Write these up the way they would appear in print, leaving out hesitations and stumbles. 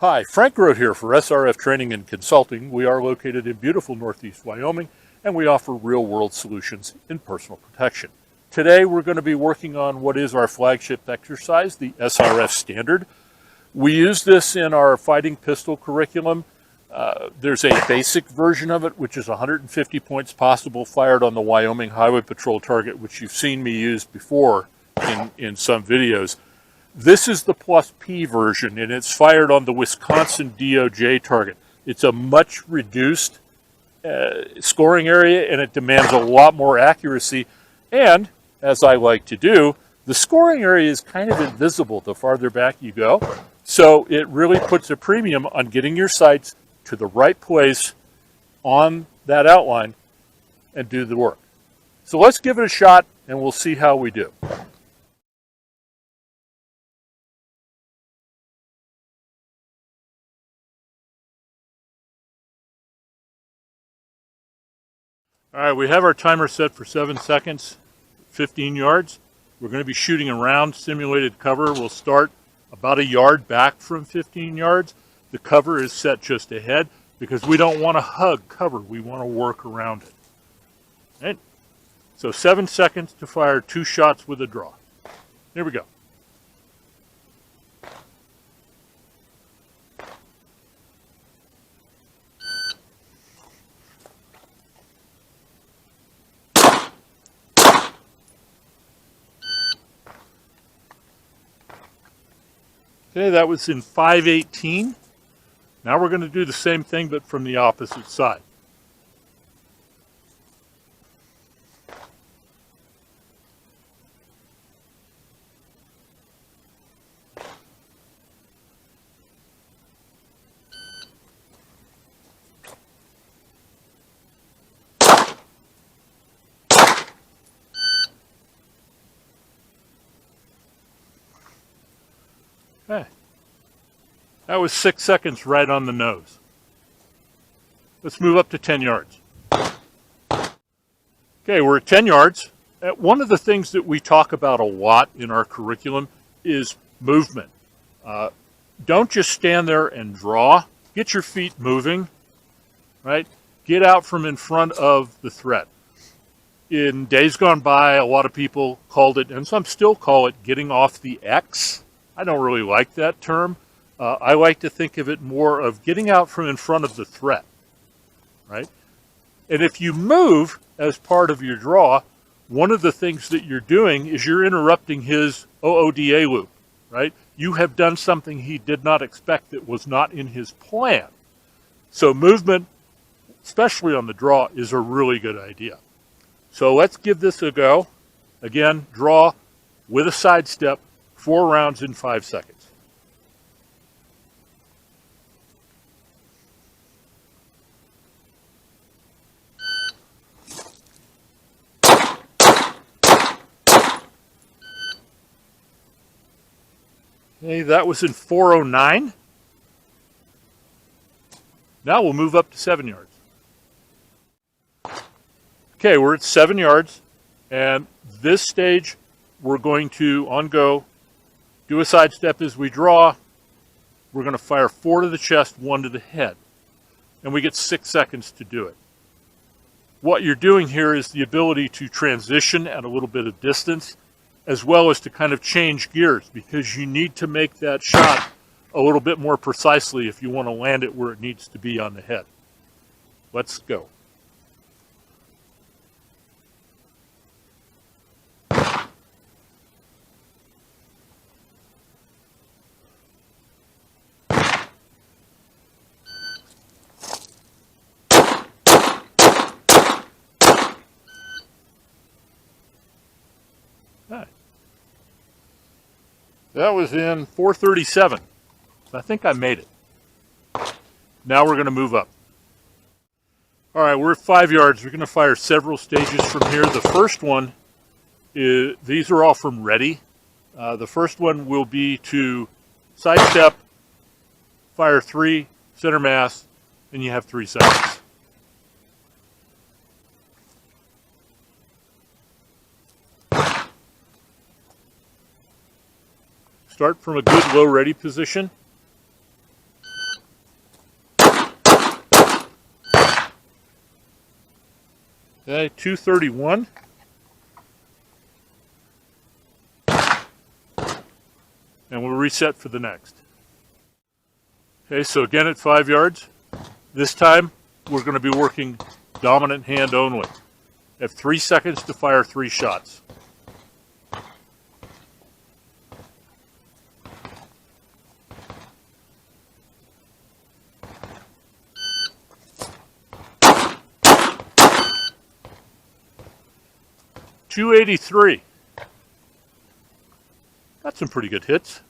Hi, Frank Grote here for SRF Training and Consulting. We are located in beautiful Northeast Wyoming, and we offer real-world solutions in personal protection. Today, we're going to be working on what is our flagship exercise, the SRF Standard. We use this in our fighting pistol curriculum. There's a basic version of it, which is 150 points possible fired on the Wyoming Highway Patrol target, which you've seen me use before in some videos. This is the plus P version, and it's fired on the Wisconsin DoJ target. It's a much reduced scoring area, and it demands a lot more accuracy. And, as I like to do, the scoring area is kind of invisible the farther back you go. So it really puts a premium on getting your sights to the right place on that outline and do the work. So let's give it a shot, and we'll see how we do. All right, we have our timer set for 7 seconds, 15 yards. We're going to be shooting around simulated cover. We'll start about a yard back from 15 yards. The cover is set just ahead because we don't want to hug cover. We want to work around it. Right? So 7 seconds to fire 2 shots with a draw. Here we go. Okay, that was in 518. Now we're going to do the same thing, but from the opposite side. Okay. That was 6 seconds right on the nose. Let's move up to 10 yards. Okay, we're at 10 yards. One of the things that we talk about a lot in our curriculum is movement. Don't just stand there and draw. Get your feet moving, right? Get out from in front of the threat. In days gone by, a lot of people called it, and some still call it, getting off the X. I don't really like that term. I like to think of it more of getting out from in front of the threat, right? And if you move as part of your draw, one of the things that you're doing is you're interrupting his OODA loop, right? You have done something he did not expect that was not in his plan. So movement, especially on the draw, is a really good idea. So let's give this a go. Again, draw with a sidestep, 4 rounds in 5 seconds. Okay, that was in 409. Now we'll move up to 7 yards. Okay, we're at 7 yards, and this stage we're going to, on go, do a sidestep as we draw. We're going to fire 4 to the chest, 1 to the head. And we get 6 seconds to do it. What you're doing here is the ability to transition at a little bit of distance, as well as to kind of change gears, because you need to make that shot a little bit more precisely if you want to land it where it needs to be on the head. Let's go. That was in 437. I think I made it. Now we're going to move up. All right, we're at 5 yards. We're going to fire several stages from here. The first one is, these are all from ready. The first one will be to sidestep, fire 3, center mass, and you have 3 seconds. Start from a good low ready position. Okay, 231. And we'll reset for the next. Okay, so again at 5 yards. This time we're going to be working dominant hand only. You have 3 seconds to fire 3 shots. .283. Got some pretty good hits.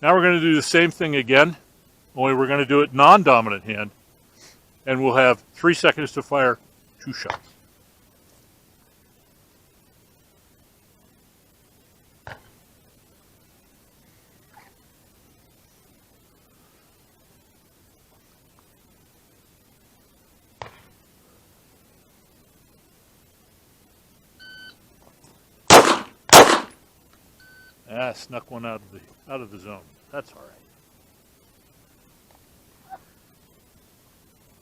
Now we're going to do the same thing again, only we're going to do it non-dominant hand, and we'll have 3 seconds to fire 2 shots. Ah, snuck one out of the zone. That's all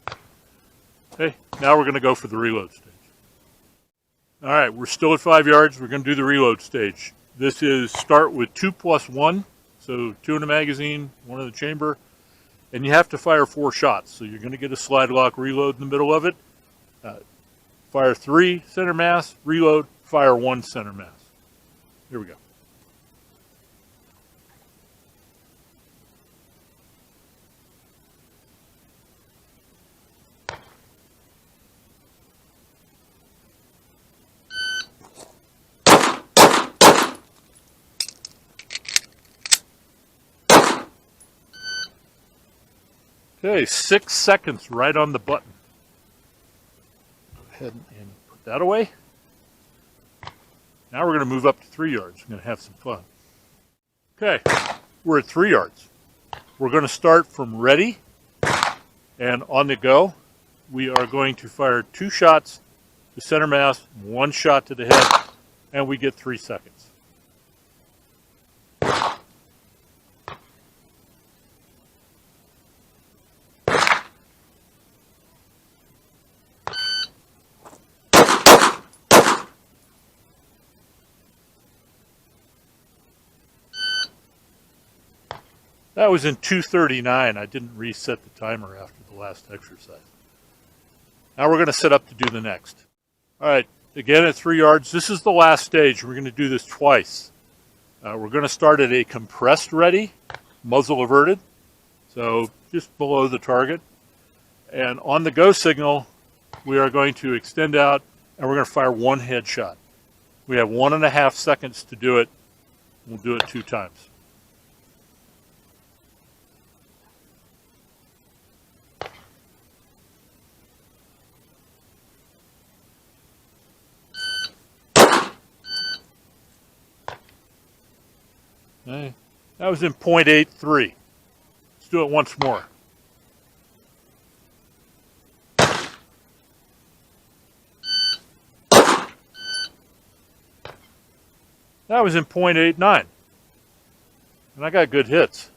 right. Okay, now we're going to go for the reload stage. All right, we're still at 5 yards. We're going to do the reload stage. This is start with 2 plus 1, so 2 in the magazine, 1 in the chamber, and you have to fire 4 shots. So you're going to get a slide lock reload in the middle of it. Fire 3 center mass, reload, fire 1 center mass. Here we go. Okay, 6 seconds right on the button. Go ahead and put that away. Now we're going to move up to 3 yards. We're going to have some fun. Okay, we're at 3 yards. We're going to start from ready, and on the go, we are going to fire 2 shots to center mass, 1 shot to the head, and we get 3 seconds. That was in 2:39. I didn't reset the timer after the last exercise. Now we're going to set up to do the next. All right, again at 3 yards. This is the last stage. We're going to do this twice. We're going to start at a compressed ready, muzzle averted, so just below the target. And on the go signal, we are going to extend out, and we're going to fire 1 headshot. We have 1.5 seconds to do it. We'll do it 2 times. Okay. That was in .83. Let's do it once more. That was in .89. And I got good hits.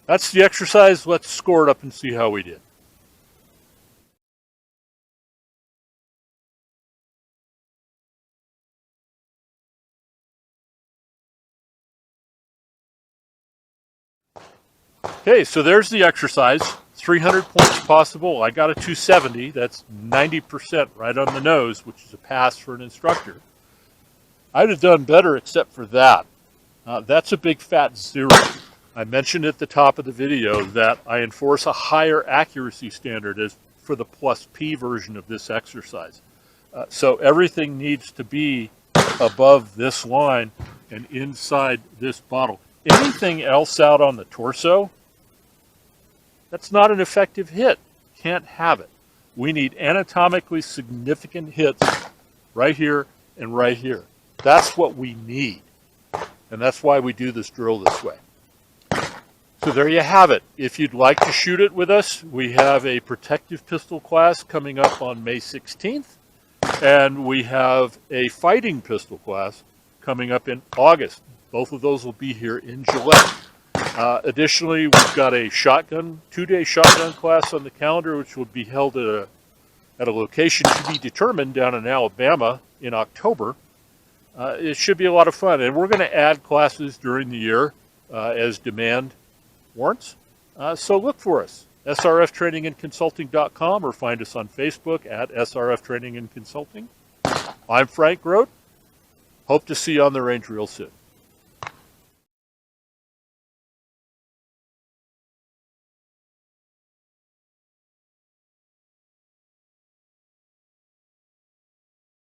That's the exercise. Let's score it up and see how we did. Okay, so there's the exercise. 300 points possible. I got a 270. That's 90% right on the nose, which is a pass for an instructor. I'd have done better except for that. That's a big fat 0. I mentioned at the top of the video that I enforce a higher accuracy standard as for the plus P version of this exercise. So everything needs to be above this line and inside this bottle. Anything else out on the torso, that's not an effective hit. Can't have it. We need anatomically significant hits right here and right here. That's what we need. And that's why we do this drill this way. So there you have it. If you'd like to shoot it with us, we have a protective pistol class coming up on May 16th. And we have a fighting pistol class coming up in August. Both of those will be here in Gillette. Additionally, we've got a shotgun, 2-day shotgun class on the calendar, which will be held at at a location to be determined down in Alabama in October. It should be a lot of fun, and we're going to add classes during the year as demand warrants. So look for us, srftrainingandconsulting.com, or find us on Facebook at SRF Training and Consulting. I'm Frank Grote. Hope to see you on the range real soon.